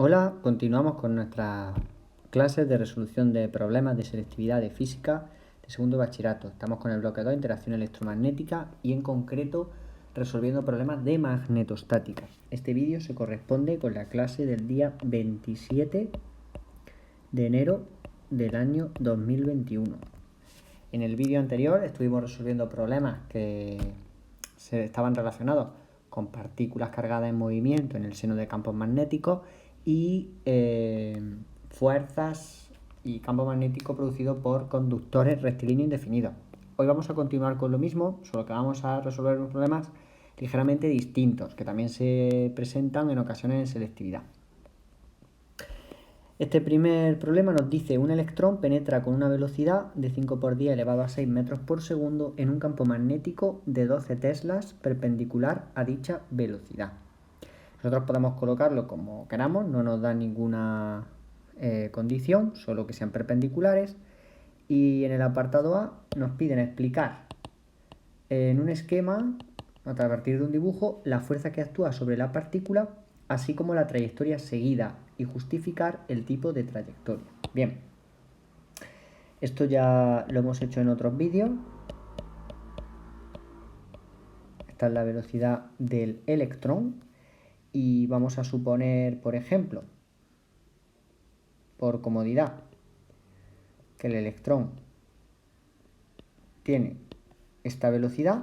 Hola, continuamos con nuestras clases de resolución de problemas de selectividad de física de segundo bachillerato. Estamos con el bloque 2, interacción electromagnética, y en concreto resolviendo problemas de magnetostática. Este vídeo se corresponde con la clase del día 27 de enero del año 2021. En el vídeo anterior estuvimos resolviendo problemas que estaban relacionados con partículas cargadas en movimiento en el seno de campos magnéticos y fuerzas y campo magnético producido por conductores rectilíneos indefinidos. Hoy vamos a continuar con lo mismo, solo que vamos a resolver unos problemas ligeramente distintos, que también se presentan en ocasiones en selectividad. Este primer problema nos dice: un electrón penetra con una velocidad de 5 por 10 elevado a 6 metros por segundo en un campo magnético de 12 teslas perpendicular a dicha velocidad. Nosotros podemos colocarlo como queramos, no nos da ninguna condición, solo que sean perpendiculares. Y en el apartado A nos piden explicar en un esquema, a partir de un dibujo, la fuerza que actúa sobre la partícula, así como la trayectoria seguida, y justificar el tipo de trayectoria. Bien, esto ya lo hemos hecho en otros vídeos. Esta es la velocidad del electrón y vamos a suponer, por ejemplo, por comodidad, que el electrón tiene esta velocidad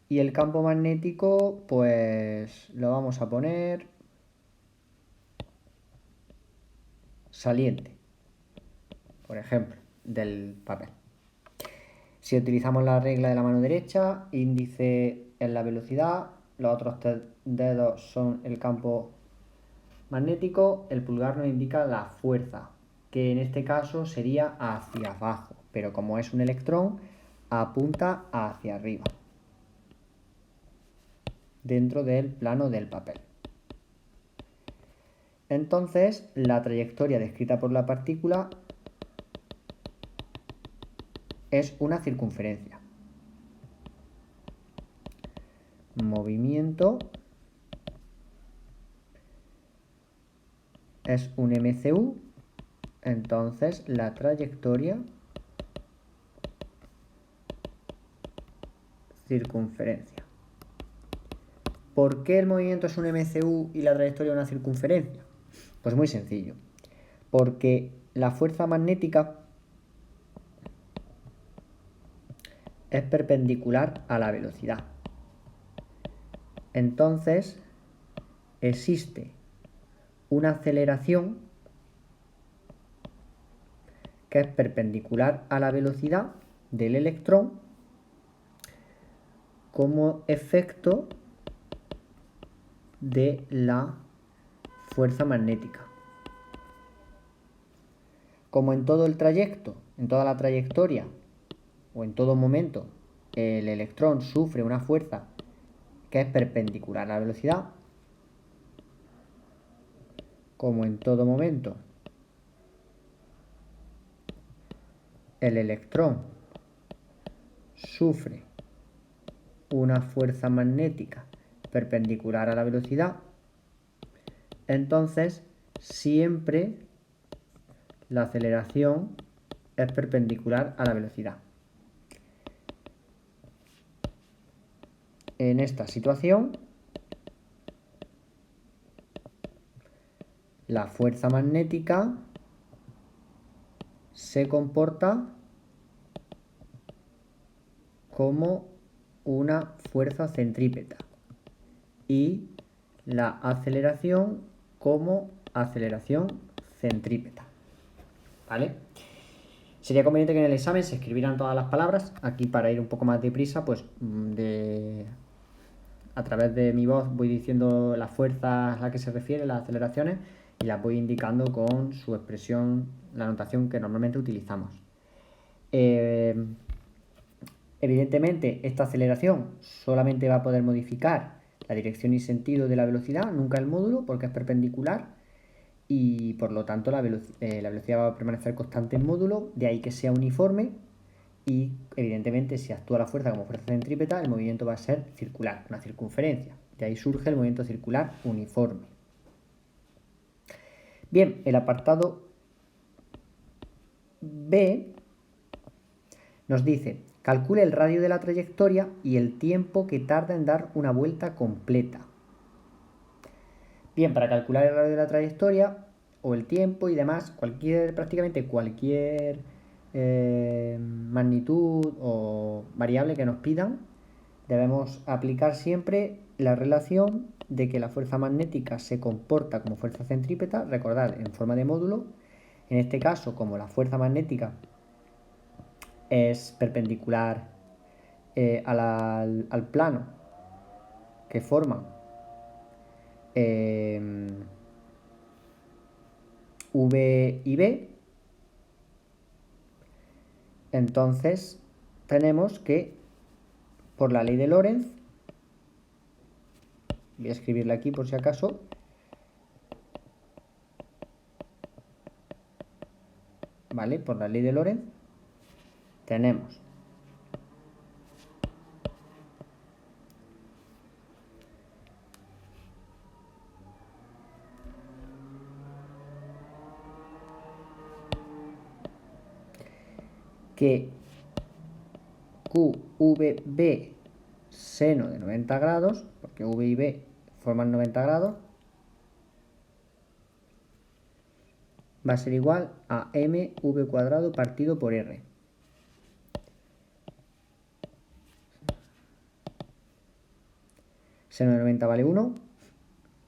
y el campo magnético pues lo vamos a poner saliente, por ejemplo, del papel. Si utilizamos la regla de la mano derecha, índice es la velocidad, los otros tres dedos son el campo magnético, el pulgar nos indica la fuerza, que en este caso sería hacia abajo, pero como es un electrón, apunta hacia arriba, dentro del plano del papel. Entonces, la trayectoria descrita por la partícula es una circunferencia. Movimiento es un MCU, entonces la trayectoria circunferencia. ¿Por qué el movimiento es un MCU y la trayectoria una circunferencia? Pues muy sencillo, porque la fuerza magnética es perpendicular a la velocidad. Entonces, existe una aceleración que es perpendicular a la velocidad del electrón como efecto de la fuerza magnética. Como en todo el trayecto, en toda la trayectoria o en todo momento, el electrón sufre una fuerza que es perpendicular a la velocidad, como en todo momento el electrón sufre una fuerza magnética perpendicular a la velocidad, entonces siempre la aceleración es perpendicular a la velocidad. En esta situación, la fuerza magnética se comporta como una fuerza centrípeta y la aceleración como aceleración centrípeta. ¿Vale? Sería conveniente que en el examen se escribieran todas las palabras. Aquí, para ir un poco más deprisa, pues a través de mi voz voy diciendo las fuerzas a las que se refiere, las aceleraciones, y las voy indicando con su expresión, la notación que normalmente utilizamos. Evidentemente, esta aceleración solamente va a poder modificar la dirección y sentido de la velocidad, nunca el módulo, porque es perpendicular, y por lo tanto la velocidad va a permanecer constante en módulo, de ahí que sea uniforme, y evidentemente si actúa la fuerza como fuerza centrípeta, el movimiento va a ser circular, una circunferencia. De ahí surge el movimiento circular uniforme. Bien, el apartado B nos dice, calcule el radio de la trayectoria y el tiempo que tarda en dar una vuelta completa. Bien, para calcular el radio de la trayectoria o el tiempo y demás, prácticamente cualquier magnitud o variable que nos pidan, debemos aplicar siempre la relación de que la fuerza magnética se comporta como fuerza centrípeta, recordad, en forma de módulo. En este caso, como la fuerza magnética es perpendicular al plano que forma V y B, entonces tenemos que, por la ley de Lorentz, voy a escribirla aquí por si acaso, ¿vale? Por la ley de Lorentz tenemos que QVB seno de 90 grados, porque V y B forman 90 grados, va a ser igual a mv cuadrado partido por r. Seno de 90 vale 1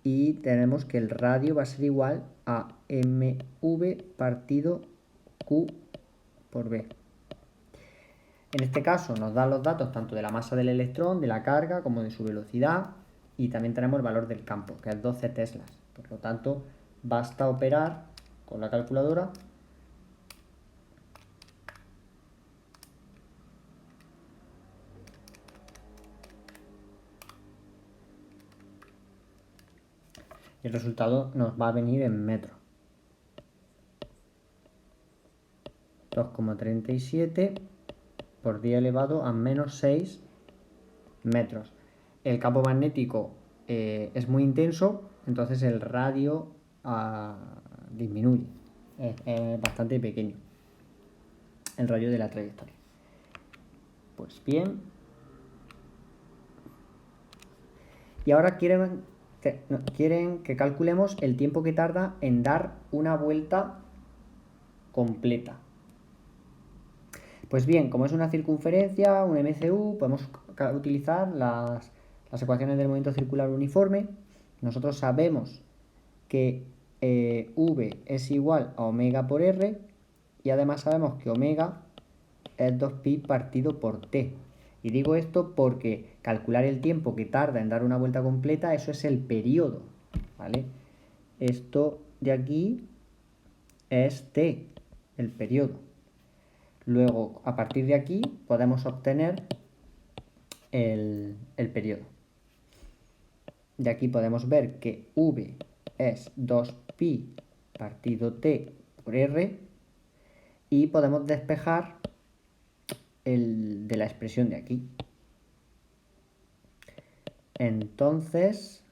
y tenemos que el radio va a ser igual a mv partido q por b. En este caso nos dan los datos tanto de la masa del electrón, de la carga, como de su velocidad, y también tenemos el valor del campo, que es 12 teslas. Por lo tanto, basta operar con la calculadora y el resultado nos va a venir en metros. 2,37 por 10 elevado a menos 6 metros. El campo magnético es muy intenso, entonces el radio disminuye, es bastante pequeño el radio de la trayectoria. Pues bien, y ahora quieren que calculemos el tiempo que tarda en dar una vuelta completa. Pues bien, como es una circunferencia, un MCU, podemos utilizar las ecuaciones del movimiento circular uniforme. Nosotros sabemos que V es igual a omega por R y además sabemos que omega es 2pi partido por t. Y digo esto porque calcular el tiempo que tarda en dar una vuelta completa, eso es el periodo, ¿vale? Esto de aquí es t, el periodo. Luego, a partir de aquí, podemos obtener el periodo. De aquí podemos ver que V es 2pi partido t por r y podemos despejar el de la expresión de aquí. Entonces,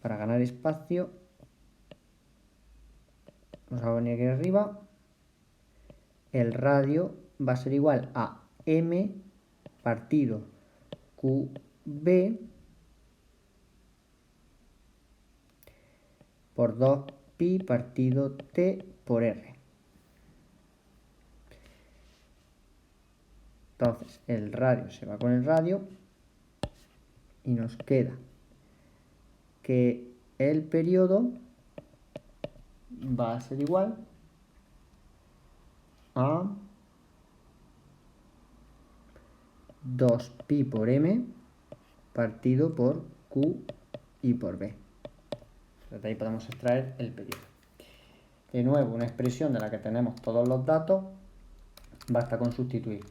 para ganar espacio, vamos a venir aquí arriba. El radio va a ser igual a m partido qb por 2pi partido t por r. Entonces el radio se va con el radio y nos queda que el periodo va a ser igual a 2pi por m partido por q y por b. De ahí podemos extraer el periodo. De nuevo, una expresión de la que tenemos todos los datos, basta con sustituir.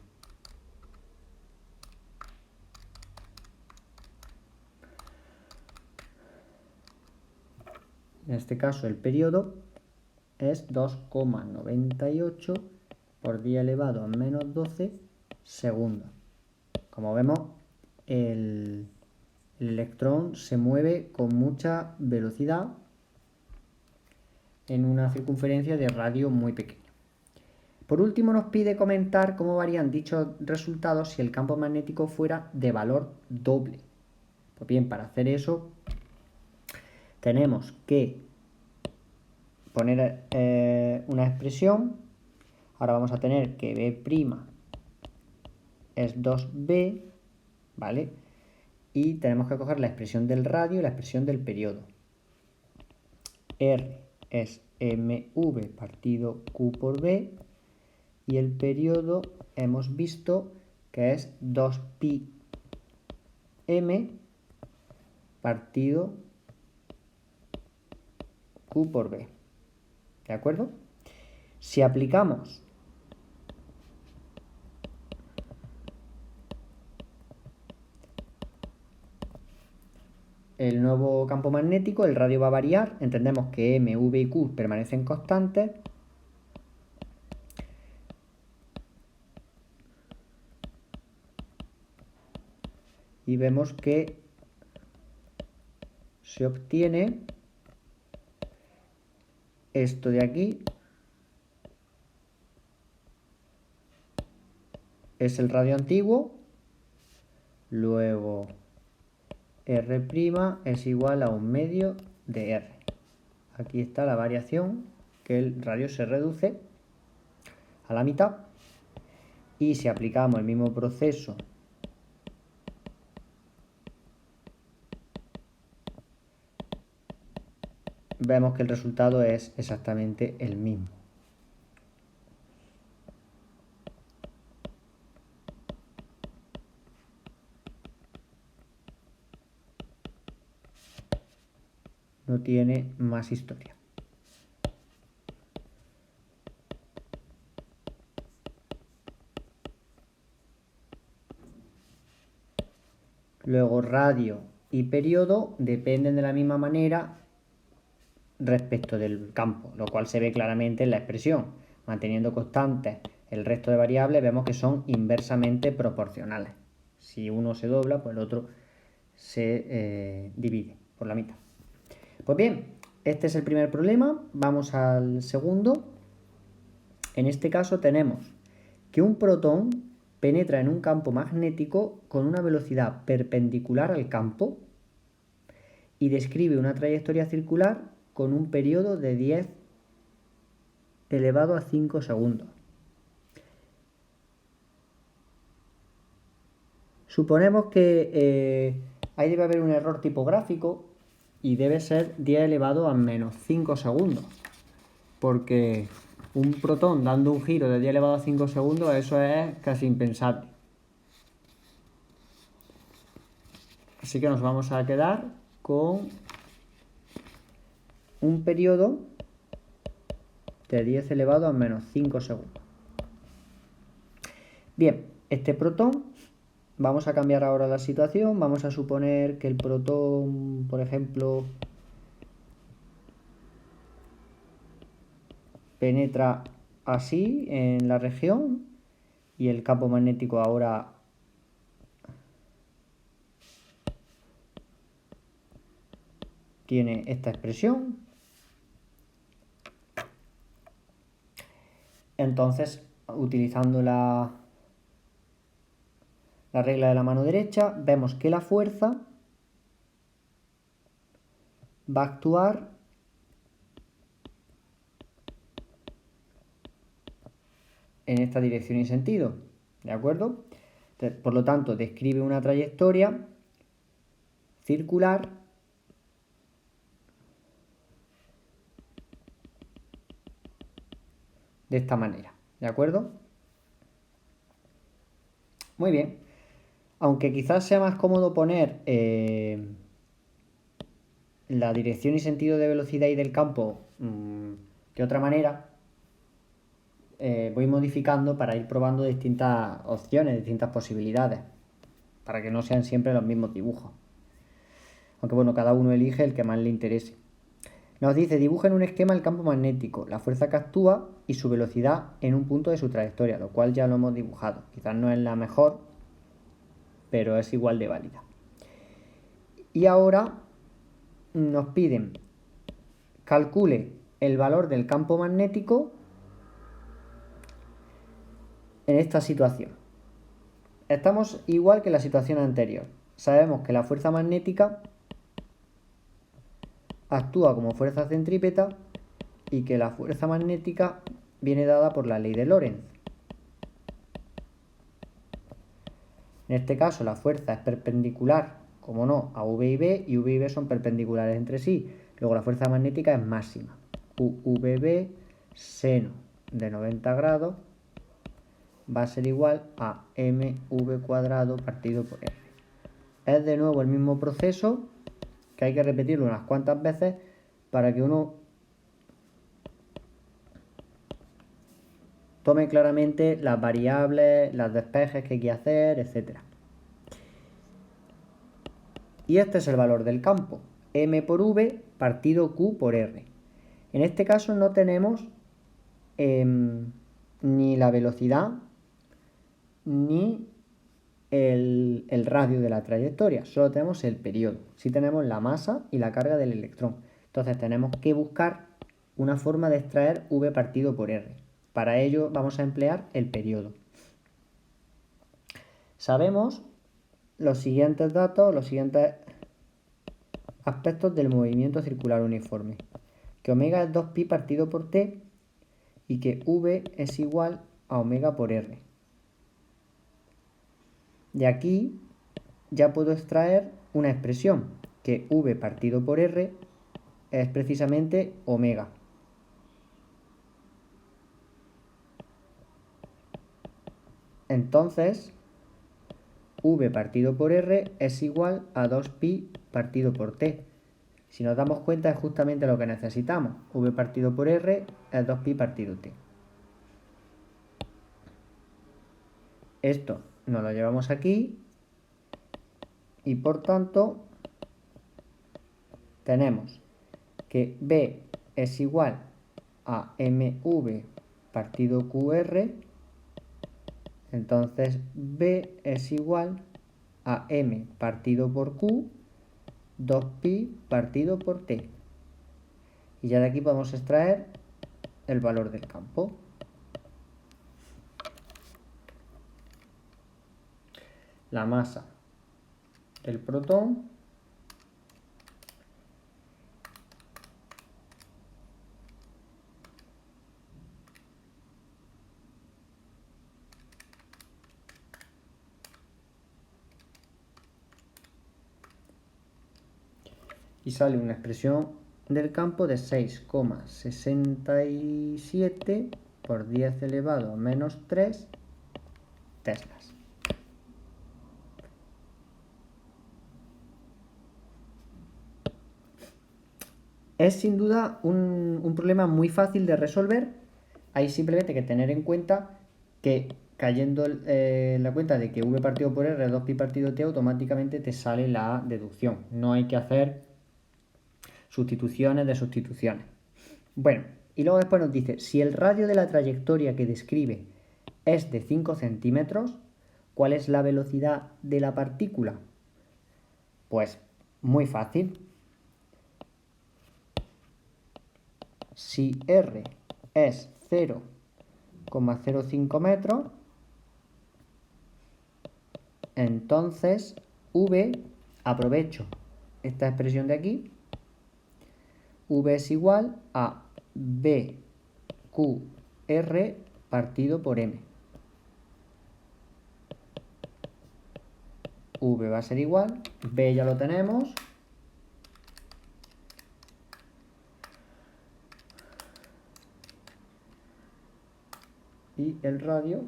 En este caso el periodo es 2,98 por 10 elevado a menos 12 segundos. Como vemos, el electrón se mueve con mucha velocidad en una circunferencia de radio muy pequeña. Por último, nos pide comentar cómo varían dichos resultados si el campo magnético fuera de valor doble. Pues bien, para hacer eso tenemos que poner una expresión. Ahora vamos a tener que B' es 2B, ¿vale? Y tenemos que coger la expresión del radio y la expresión del periodo. R es mv partido Q por B, y el periodo hemos visto que es 2pi m partido Q por B. ¿De acuerdo? Si aplicamos el nuevo campo magnético, el radio va a variar. Entendemos que M, V y Q permanecen constantes. Y vemos que se obtiene esto de aquí. Es el radio antiguo. Luego R' es igual a 1/2 de R. Aquí está la variación, que el radio se reduce a la mitad. Y si aplicamos el mismo proceso vemos que el resultado es exactamente el mismo. No tiene más historia. Luego radio y periodo dependen de la misma manera respecto del campo, lo cual se ve claramente en la expresión. Manteniendo constantes el resto de variables, vemos que son inversamente proporcionales. Si uno se dobla, pues el otro se divide por la mitad. Pues bien, este es el primer problema. Vamos al segundo. En este caso tenemos que un protón penetra en un campo magnético con una velocidad perpendicular al campo y describe una trayectoria circular con un periodo de 10 elevado a 5 segundos. Suponemos que ahí debe haber un error tipográfico y debe ser 10 elevado a menos 5 segundos, porque un protón dando un giro de 10 elevado a 5 segundos, eso es casi impensable. Así que nos vamos a quedar con un periodo de 10 elevado a menos 5 segundos. Bien, este protón, vamos a cambiar ahora la situación. Vamos a suponer que el protón, por ejemplo, penetra así en la región y el campo magnético ahora tiene esta expresión. Entonces, utilizando la regla de la mano derecha, vemos que la fuerza va a actuar en esta dirección y sentido, ¿de acuerdo? Entonces, por lo tanto, describe una trayectoria circular de esta manera, ¿de acuerdo? Muy bien. Aunque quizás sea más cómodo poner la dirección y sentido de velocidad y del campo de otra manera, voy modificando para ir probando distintas opciones, distintas posibilidades, para que no sean siempre los mismos dibujos. Aunque bueno, cada uno elige el que más le interese. Nos dice, dibuja en un esquema el campo magnético, la fuerza que actúa y su velocidad en un punto de su trayectoria, lo cual ya lo hemos dibujado. Quizás no es la mejor, pero es igual de válida. Y ahora nos piden calcule el valor del campo magnético en esta situación. Estamos igual que en la situación anterior. Sabemos que la fuerza magnética actúa como fuerza centrípeta y que la fuerza magnética viene dada por la ley de Lorentz. En este caso la fuerza es perpendicular, como no, a V y B, y V y B son perpendiculares entre sí. Luego la fuerza magnética es máxima. UVB seno de 90 grados va a ser igual a mv cuadrado partido por r. Es de nuevo el mismo proceso, que hay que repetirlo unas cuantas veces para que uno tome claramente las variables, los despejes que hay que hacer, etc. Y este es el valor del campo, m por v partido q por r. En este caso no tenemos ni la velocidad ni el radio de la trayectoria, solo tenemos el periodo. Sí tenemos la masa y la carga del electrón. Entonces tenemos que buscar una forma de extraer v partido por r. Para ello vamos a emplear el periodo. Sabemos los siguientes datos, los siguientes aspectos del movimiento circular uniforme. Que omega es 2pi partido por t y que v es igual a omega por r. De aquí ya puedo extraer una expresión, que v partido por r es precisamente omega. Entonces, v partido por r es igual a 2pi partido por t. Si nos damos cuenta es justamente lo que necesitamos. V partido por r es 2pi partido t. Esto nos lo llevamos aquí y por tanto tenemos que b es igual a mv partido qr. Entonces b es igual a m partido por q 2pi partido por t. Y ya de aquí podemos extraer el valor del campo. La masa del protón y sale una expresión del campo de 6,67 por 10 elevado a menos 3 teslas. Es sin duda un problema muy fácil de resolver. Hay simplemente que tener en cuenta que cayendo la cuenta de que v partido por r es 2pi partido t, automáticamente te sale la deducción. No hay que hacer sustituciones de sustituciones. Bueno, y luego después nos dice, si el radio de la trayectoria que describe es de 5 centímetros, ¿cuál es la velocidad de la partícula? Pues muy fácil. Si r es 0,05 metros, entonces v, aprovecho esta expresión de aquí, v es igual a bqr partido por m. V va a ser igual, b ya lo tenemos, y el radio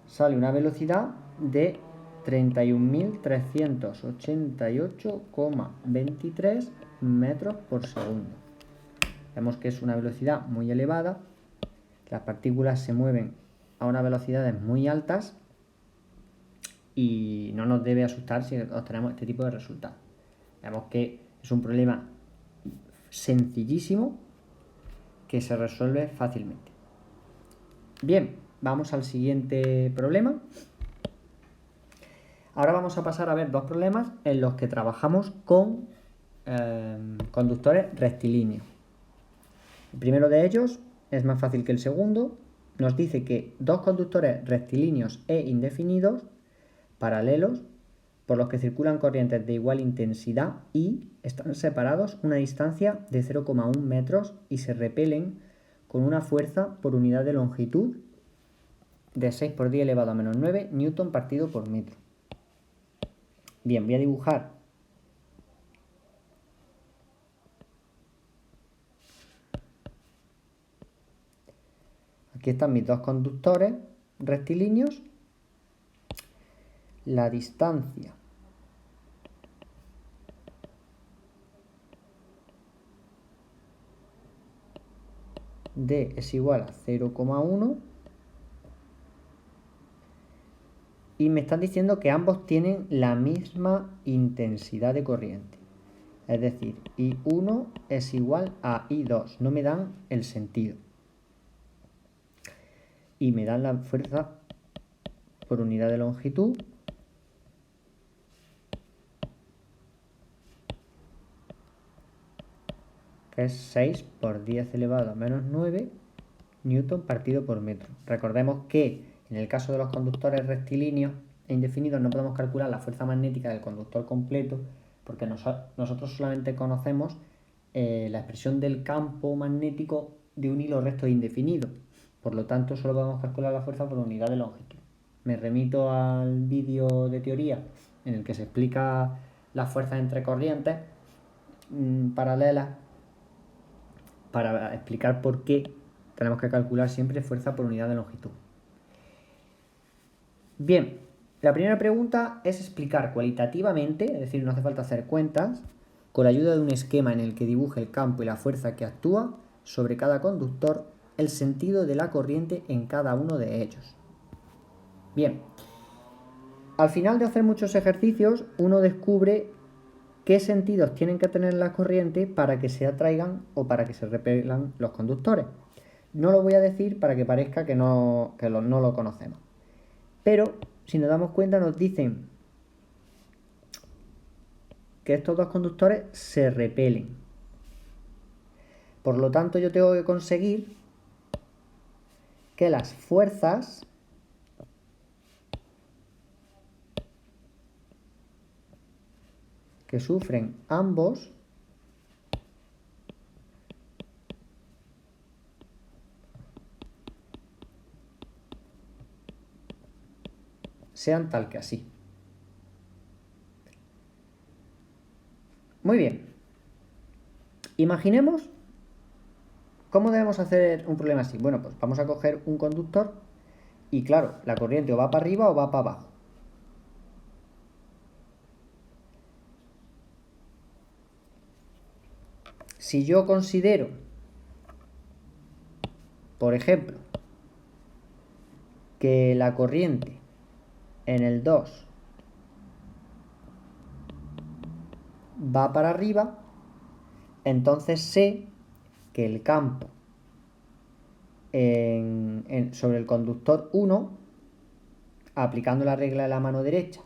sale una velocidad de 31.388,23 metros por segundo. Vemos que es una velocidad muy elevada, las partículas se mueven a unas velocidades muy altas y no nos debe asustar si obtenemos este tipo de resultados. Vemos que es un problema sencillísimo que se resuelve fácilmente. Bien, vamos al siguiente problema. Ahora vamos a pasar a ver dos problemas en los que trabajamos con conductores rectilíneos. El primero de ellos es más fácil que el segundo. Nos dice que dos conductores rectilíneos e indefinidos, paralelos, por los que circulan corrientes de igual intensidad y están separados una distancia de 0,1 metros y se repelen con una fuerza por unidad de longitud de 6 por 10 elevado a menos 9 newton partido por metro. Bien, voy a dibujar aquí están mis dos conductores rectilíneos. La distancia D es igual a 0,1 y me están diciendo que ambos tienen la misma intensidad de corriente. Es decir, I1 es igual a I2. No me dan el sentido. Y me dan la fuerza por unidad de longitud. Que es 6 por 10 elevado a menos 9 newton partido por metro. Recordemos que en el caso de los conductores rectilíneos e indefinidos no podemos calcular la fuerza magnética del conductor completo porque nosotros solamente conocemos la expresión del campo magnético de un hilo recto e indefinido. Por lo tanto, solo podemos calcular la fuerza por unidad de longitud. Me remito al vídeo de teoría en el que se explica las fuerzas entre corrientes paralelas para explicar por qué tenemos que calcular siempre fuerza por unidad de longitud. Bien, la primera pregunta es explicar cualitativamente, es decir, no hace falta hacer cuentas, con la ayuda de un esquema en el que dibuje el campo y la fuerza que actúa sobre cada conductor, el sentido de la corriente en cada uno de ellos. Bien, al final de hacer muchos ejercicios, uno descubre qué sentidos tienen que tener las corrientes para que se atraigan o para que se repelan los conductores. No lo voy a decir para que parezca que no lo conocemos. Pero, si nos damos cuenta, nos dicen que estos dos conductores se repelen. Por lo tanto, yo tengo que conseguir que las fuerzas que sufren ambos sean tal que así. Muy bien. Imaginemos cómo debemos hacer un problema así. Bueno, pues vamos a coger un conductor y claro, la corriente o va para arriba o va para abajo. Si yo considero, por ejemplo, que la corriente en el 2 va para arriba, entonces sé que el campo sobre el conductor 1, aplicando la regla de la mano derecha,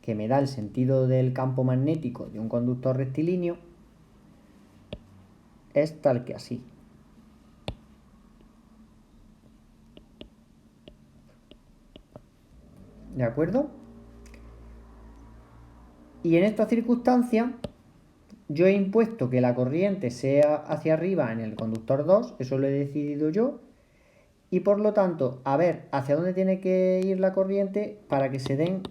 que me da el sentido del campo magnético de un conductor rectilíneo, es tal que así. ¿De acuerdo? Y en esta circunstancia, yo he impuesto que la corriente sea hacia arriba en el conductor 2, eso lo he decidido yo, y por lo tanto, a ver hacia dónde tiene que ir la corriente para que se den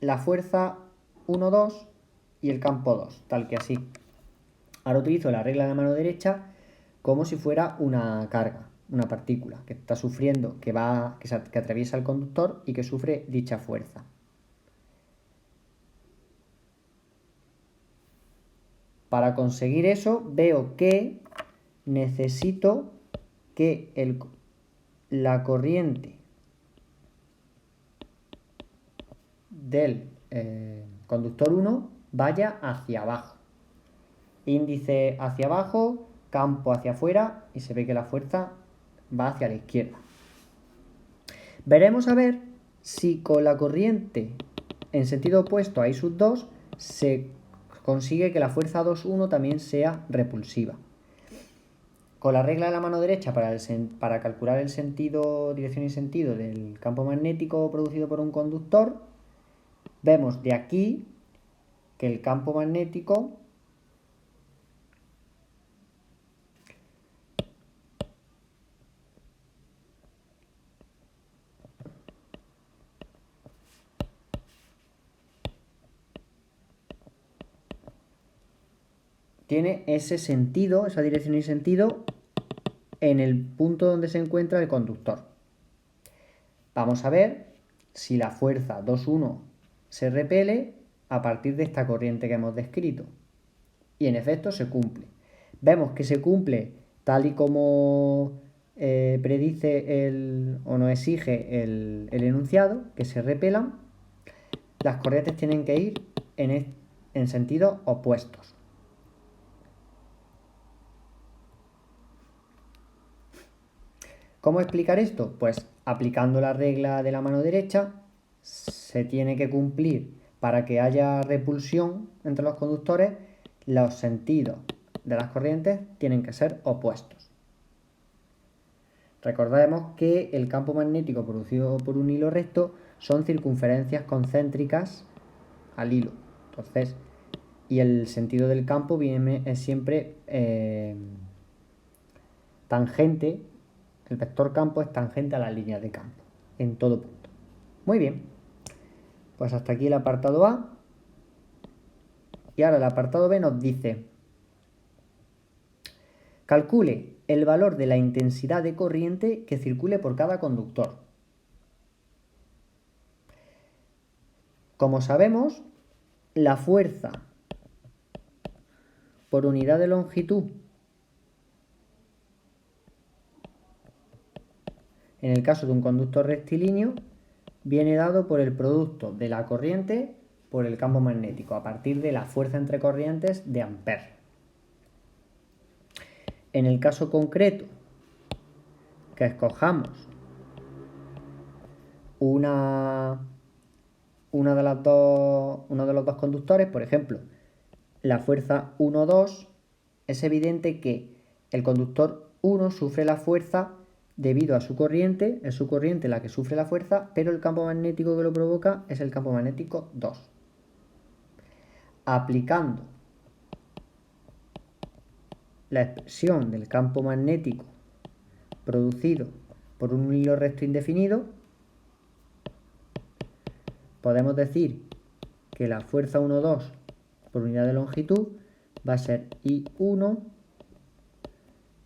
la fuerza 1, 2 y el campo 2, tal que así. Ahora utilizo la regla de la mano derecha como si fuera una carga, una partícula que está sufriendo, que atraviesa el conductor y que sufre dicha fuerza. Para conseguir eso, veo que necesito que la corriente del conductor 1 vaya hacia abajo. Índice hacia abajo, campo hacia afuera y se ve que la fuerza va hacia la izquierda. Veremos a ver si con la corriente en sentido opuesto a I sub 2 se consigue que la fuerza 2,1 también sea repulsiva. Con la regla de la mano derecha para calcular el sentido, dirección y sentido del campo magnético producido por un conductor, vemos de aquí que el campo magnético tiene ese sentido, esa dirección y sentido en el punto donde se encuentra el conductor. Vamos a ver si la fuerza 2,1 se repele a partir de esta corriente que hemos descrito. Y en efecto se cumple. Vemos que se cumple tal y como predice o nos exige el enunciado, que se repelan. Las corrientes tienen que ir en sentidos opuestos. ¿Cómo explicar esto? Pues aplicando la regla de la mano derecha, se tiene que cumplir para que haya repulsión entre los conductores, los sentidos de las corrientes tienen que ser opuestos. Recordemos que el campo magnético producido por un hilo recto son circunferencias concéntricas al hilo. Entonces, y el sentido del campo es siempre tangente. El vector campo es tangente a la línea de campo, en todo punto. Muy bien, pues hasta aquí el apartado A. Y ahora el apartado B nos dice: calcule el valor de la intensidad de corriente que circule por cada conductor. Como sabemos, la fuerza por unidad de longitud en el caso de un conductor rectilíneo viene dado por el producto de la corriente por el campo magnético a partir de la fuerza entre corrientes de Ampère. En el caso concreto que escojamos uno de los dos conductores, por ejemplo, la fuerza 1,2, es evidente que el conductor 1 sufre la fuerza debido a su corriente, es su corriente la que sufre la fuerza, pero el campo magnético que lo provoca es el campo magnético 2. Aplicando la expresión del campo magnético producido por un hilo recto indefinido, podemos decir que la fuerza 1,2 por unidad de longitud va a ser I1,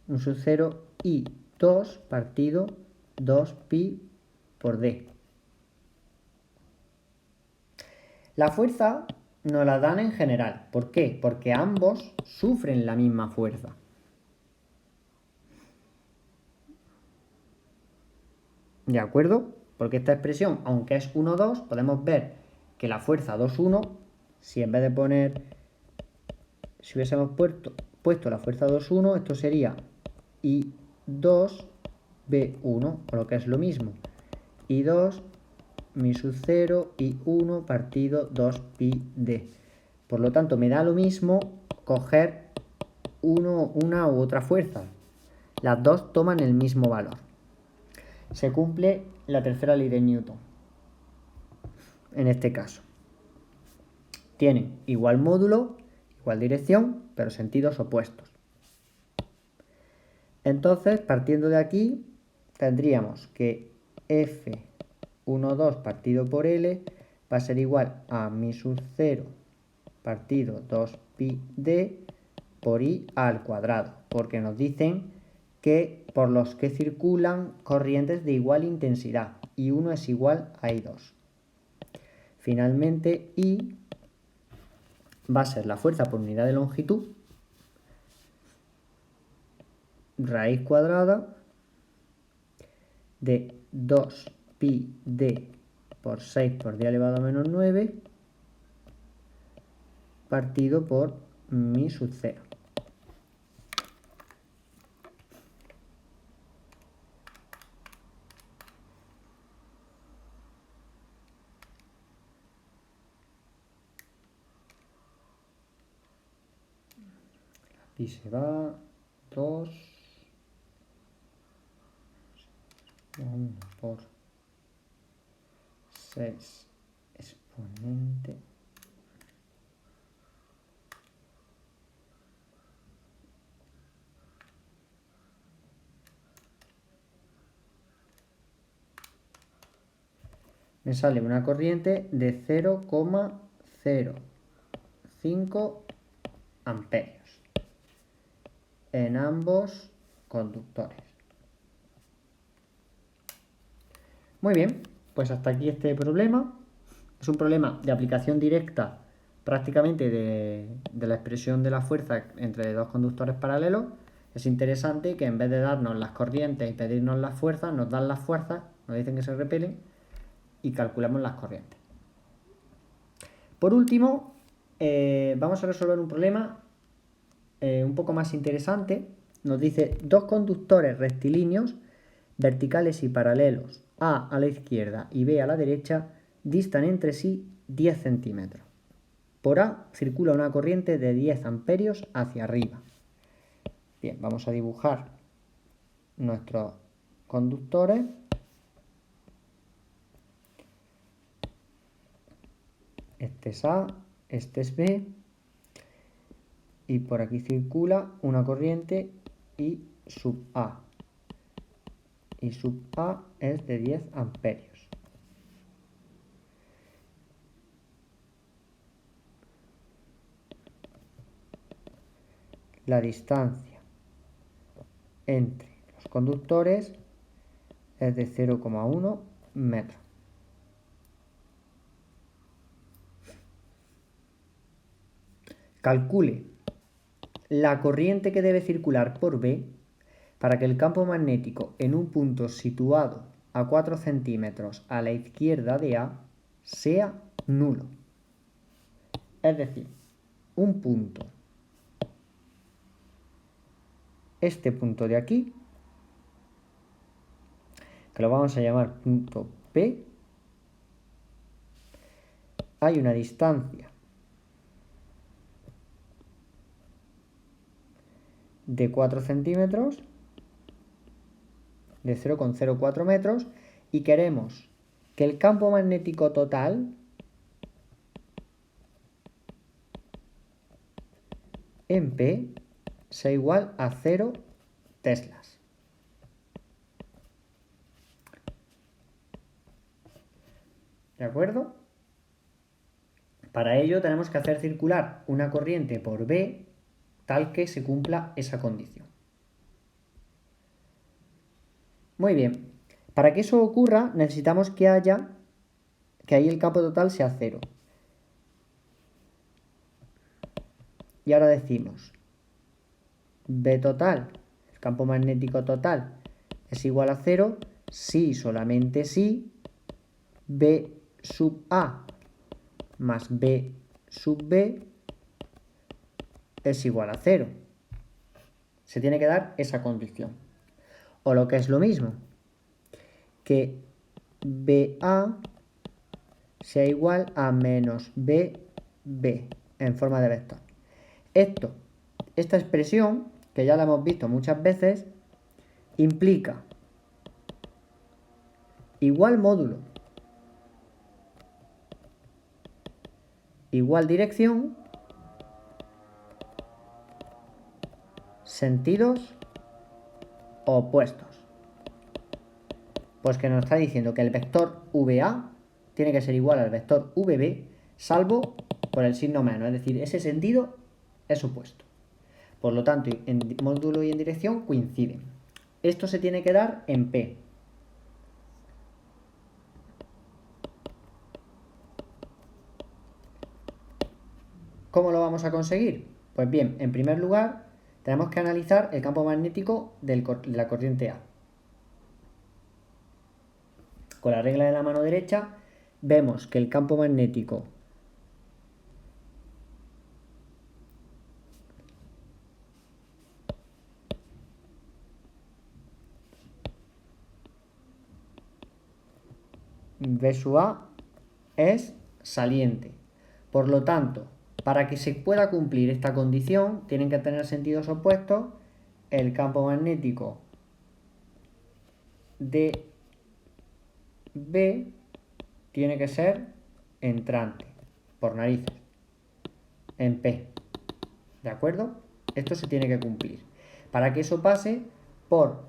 1 sub 0, I2 partido 2pi por D. La fuerza nos la dan en general. ¿Por qué? Porque ambos sufren la misma fuerza. ¿De acuerdo? Porque esta expresión, aunque es 1,2, podemos ver que la fuerza 2,1, si en vez de si hubiésemos puesto la fuerza 2,1, esto sería I2 B1, o lo que es lo mismo, I2 mi sub 0 I1 partido 2pi D. Por lo tanto, me da lo mismo coger una u otra fuerza. Las dos toman el mismo valor. Se cumple la tercera ley de Newton. En este caso, tienen igual módulo, igual dirección, pero sentidos opuestos. Entonces, partiendo de aquí, tendríamos que F1,2 partido por L va a ser igual a mi sub 0 partido 2pi D por I al cuadrado, porque nos dicen que por los que circulan corrientes de igual intensidad, I1 es igual a I2. Finalmente, I va a ser la fuerza por unidad de longitud, raíz cuadrada de 2pi D por 6 por 10 elevado a menos 9 partido por mi sub 0. y se va 2, 1 por 6 exponente me sale una corriente de 0,05 amperios en ambos conductores. Muy bien, pues hasta aquí este problema. Es un problema de aplicación directa prácticamente de la expresión de la fuerza entre dos conductores paralelos. Es interesante que en vez de darnos las corrientes y pedirnos las fuerzas, nos dan las fuerzas, nos dicen que se repelen y calculamos las corrientes. Por último, vamos a resolver un problema un poco más interesante. Nos dice dos conductores rectilíneos, verticales y paralelos, A la izquierda y B a la derecha, distan entre sí 10 centímetros. Por A circula una corriente de 10 amperios hacia arriba. Bien, vamos a dibujar nuestros conductores. Este es A, este es B. Y por aquí circula una corriente I sub A. I sub A es de 10 amperios. La distancia entre los conductores es de 0,1 metros. Calcule la corriente que debe circular por B para que el campo magnético en un punto situado a 4 centímetros a la izquierda de A sea nulo. Es decir, un punto, este punto de aquí, que lo vamos a llamar punto P, hay una distancia de 4 centímetros, de 0,04 metros, y queremos que el campo magnético total en P sea igual a 0 teslas. ¿De acuerdo? Para ello tenemos que hacer circular una corriente por B tal que se cumpla esa condición. Muy bien. Para que eso ocurra necesitamos que ahí el campo total sea 0. Y ahora decimos B total, el campo magnético total, es igual a 0 si, solamente si, B sub A más B sub B es igual a 0. Se tiene que dar esa condición. O lo que es lo mismo, que BA sea igual a menos BB en forma de vector. Esta expresión, que ya la hemos visto muchas veces, implica igual módulo, igual dirección, sentidos opuestos. Pues que nos está diciendo que el vector VA tiene que ser igual al vector VB, salvo por el signo menos, es decir, ese sentido es opuesto. Por lo tanto, en módulo y en dirección coinciden. Esto se tiene que dar en P. ¿Cómo lo vamos a conseguir? Pues bien, en primer lugar, tenemos que analizar el campo magnético de la corriente A. Con la regla de la mano derecha, vemos que el campo magnético B sub A es saliente. Por lo tanto, Para que se pueda cumplir esta condición, tienen que tener sentidos opuestos. El campo magnético de B tiene que ser entrante, por narices, en P. ¿De acuerdo? Esto se tiene que cumplir. Para que eso pase, por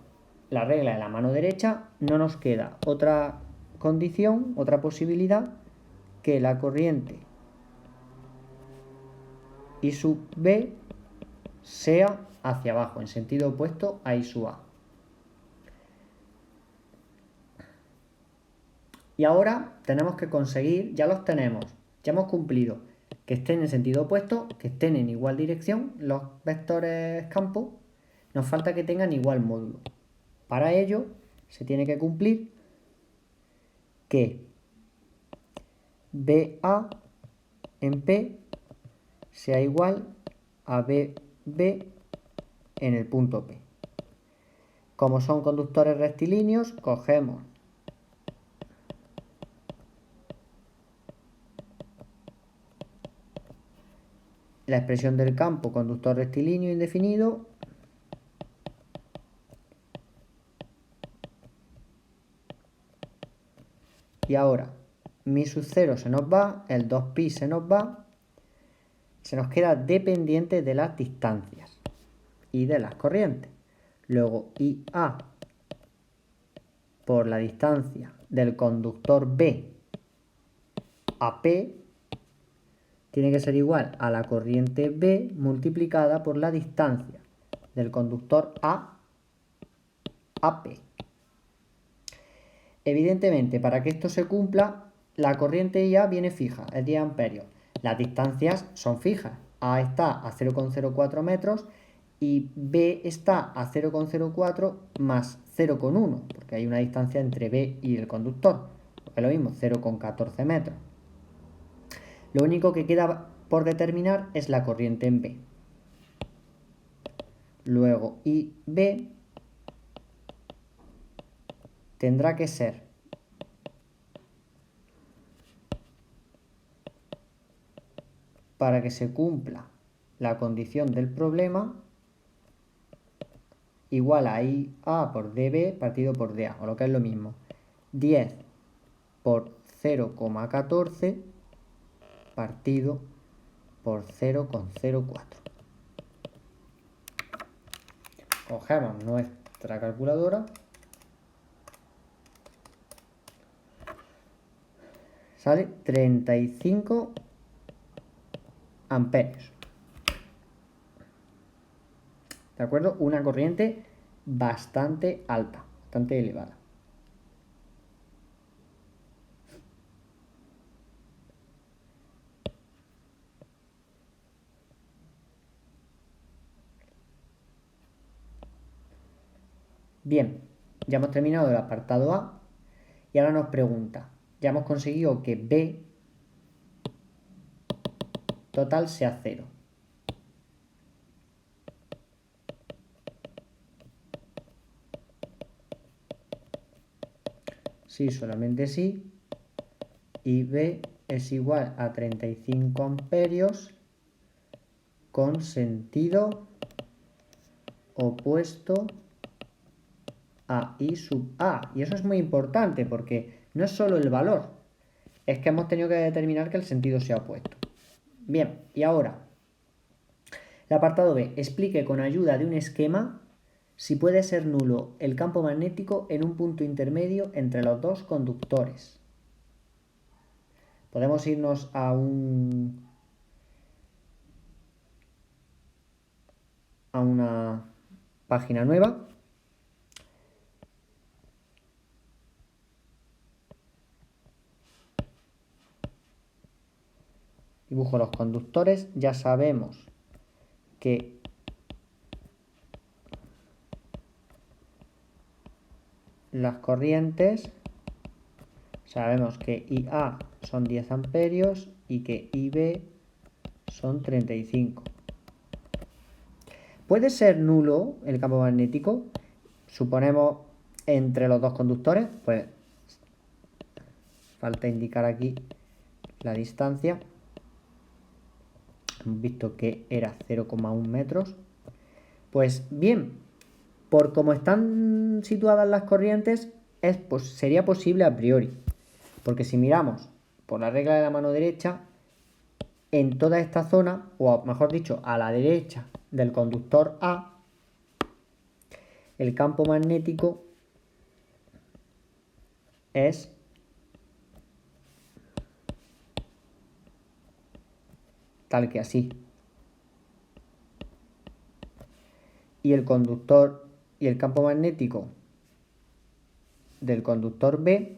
la regla de la mano derecha, no nos queda otra condición, otra posibilidad, que la corriente I sub B sea hacia abajo, en sentido opuesto a I sub A. Y ahora tenemos que conseguir, ya los tenemos, ya hemos cumplido, que estén en sentido opuesto, que estén en igual dirección los vectores campos. Nos falta que tengan igual módulo. Para ello se tiene que cumplir que BA en P sea igual a BB en el punto P. Como son conductores rectilíneos, cogemos la expresión del campo conductor rectilíneo indefinido y ahora mi sub 0 se nos va, el 2pi se nos va, se nos queda dependiente de las distancias y de las corrientes. Luego IA por la distancia del conductor B a P tiene que ser igual a la corriente B multiplicada por la distancia del conductor A a P. Evidentemente, para que esto se cumpla, la corriente IA viene fija, es 10 amperios. Las distancias son fijas. A está a 0,04 metros y B está a 0,04 más 0,1, porque hay una distancia entre B y el conductor. Es lo mismo, 0,14 metros. Lo único que queda por determinar es la corriente en B. Luego IB tendrá que ser para que se cumpla la condición del problema igual a IA por DB partido por DA, o lo que es lo mismo, 10 por 0,14 partido por 0,04. Cogemos nuestra calculadora, sale 35 amperios. ¿De acuerdo? Una corriente bastante alta, bastante elevada. Bien, ya hemos terminado el apartado A y ahora nos pregunta, ya hemos conseguido que B total sea 0. Sí, solamente sí. Y B es igual a 35 amperios con sentido opuesto a I sub A. Y eso es muy importante porque no es solo el valor, es que hemos tenido que determinar que el sentido sea opuesto. Bien, y ahora, el apartado B, explique con ayuda de un esquema si puede ser nulo el campo magnético en un punto intermedio entre los dos conductores. Podemos irnos a una página nueva. Dibujo los conductores, ya sabemos que las corrientes, sabemos que IA son 10 amperios y que IB son 35. ¿Puede ser nulo el campo magnético? Suponemos entre los dos conductores, pues falta indicar aquí la distancia. hemos visto que era 0,1 metros. Pues bien, por cómo están situadas las corrientes, pues, sería posible a priori. Porque si miramos por la regla de la mano derecha, en toda esta zona, o mejor dicho, a la derecha del conductor A, el campo magnético es tal que así. Y el conductor y el campo magnético del conductor B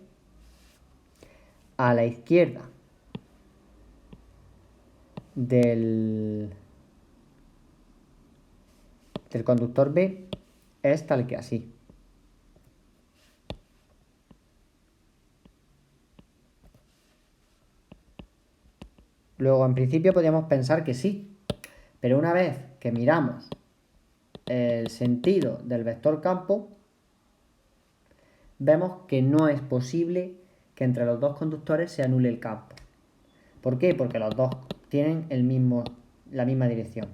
a la izquierda del conductor B es tal que así. Luego, en principio, podríamos pensar que sí, pero una vez que miramos el sentido del vector campo, vemos que no es posible que entre los dos conductores se anule el campo. ¿Por qué? Porque los dos tienen la misma dirección.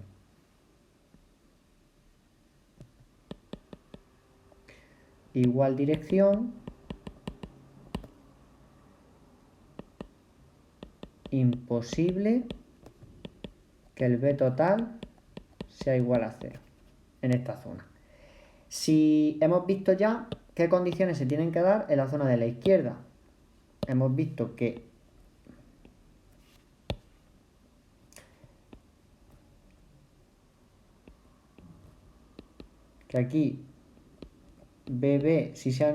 Igual dirección. Imposible que el B total sea igual a 0 en esta zona. Si hemos visto ya qué condiciones se tienen que dar en la zona de la izquierda, hemos visto que aquí BB, si se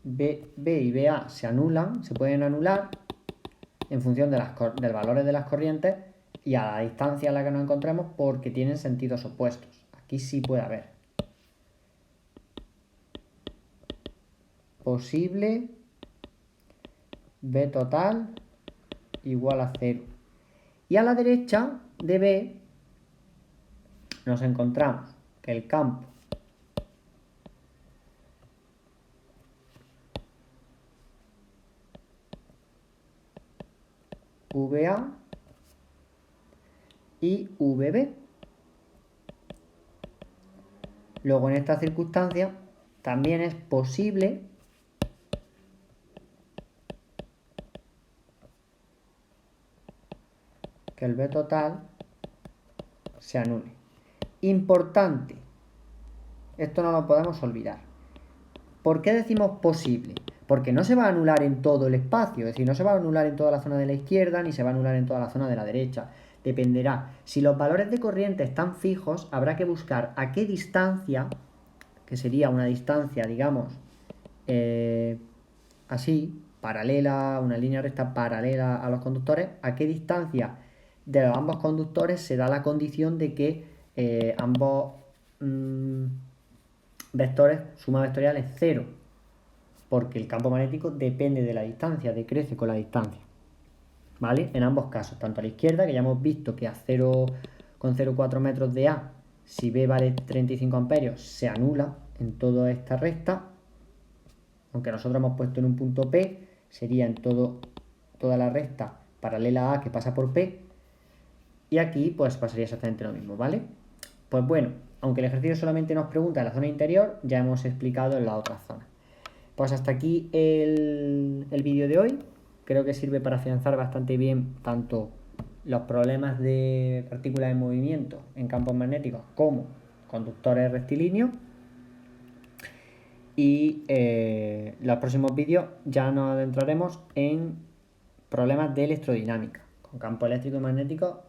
B y BA se anulan, se pueden anular en función del valores de las corrientes y a la distancia a la que nos encontremos, porque tienen sentidos opuestos. Aquí sí puede haber. Posible B total igual a 0. Y a la derecha de B nos encontramos que el campo VA y VB. Luego, en esta circunstancia, también es posible que el B total se anule. Importante, esto no lo podemos olvidar. ¿Por qué decimos posible? Porque no se va a anular en todo el espacio, es decir, no se va a anular en toda la zona de la izquierda, ni se va a anular en toda la zona de la derecha. Dependerá. Si los valores de corriente están fijos, habrá que buscar a qué distancia, que sería una distancia, digamos, así, paralela, una línea recta paralela a los conductores, a qué distancia de ambos conductores se da la condición de que ambos vectores, suma vectorial es 0, porque el campo magnético depende de la distancia, decrece con la distancia, ¿vale? En ambos casos, tanto a la izquierda, que ya hemos visto que a 0,04 metros de A, si B vale 35 amperios, se anula en toda esta recta, aunque nosotros hemos puesto en un punto P, sería en toda la recta paralela a A que pasa por P, y aquí pues pasaría exactamente lo mismo, ¿vale? Pues bueno, aunque el ejercicio solamente nos pregunta en la zona interior, ya hemos explicado en la otra zona. Pues hasta aquí el vídeo de hoy. Creo que sirve para afianzar bastante bien tanto los problemas de partículas en movimiento en campos magnéticos como conductores rectilíneos. Y los próximos vídeos ya nos adentraremos en problemas de electrodinámica, con campo eléctrico y magnético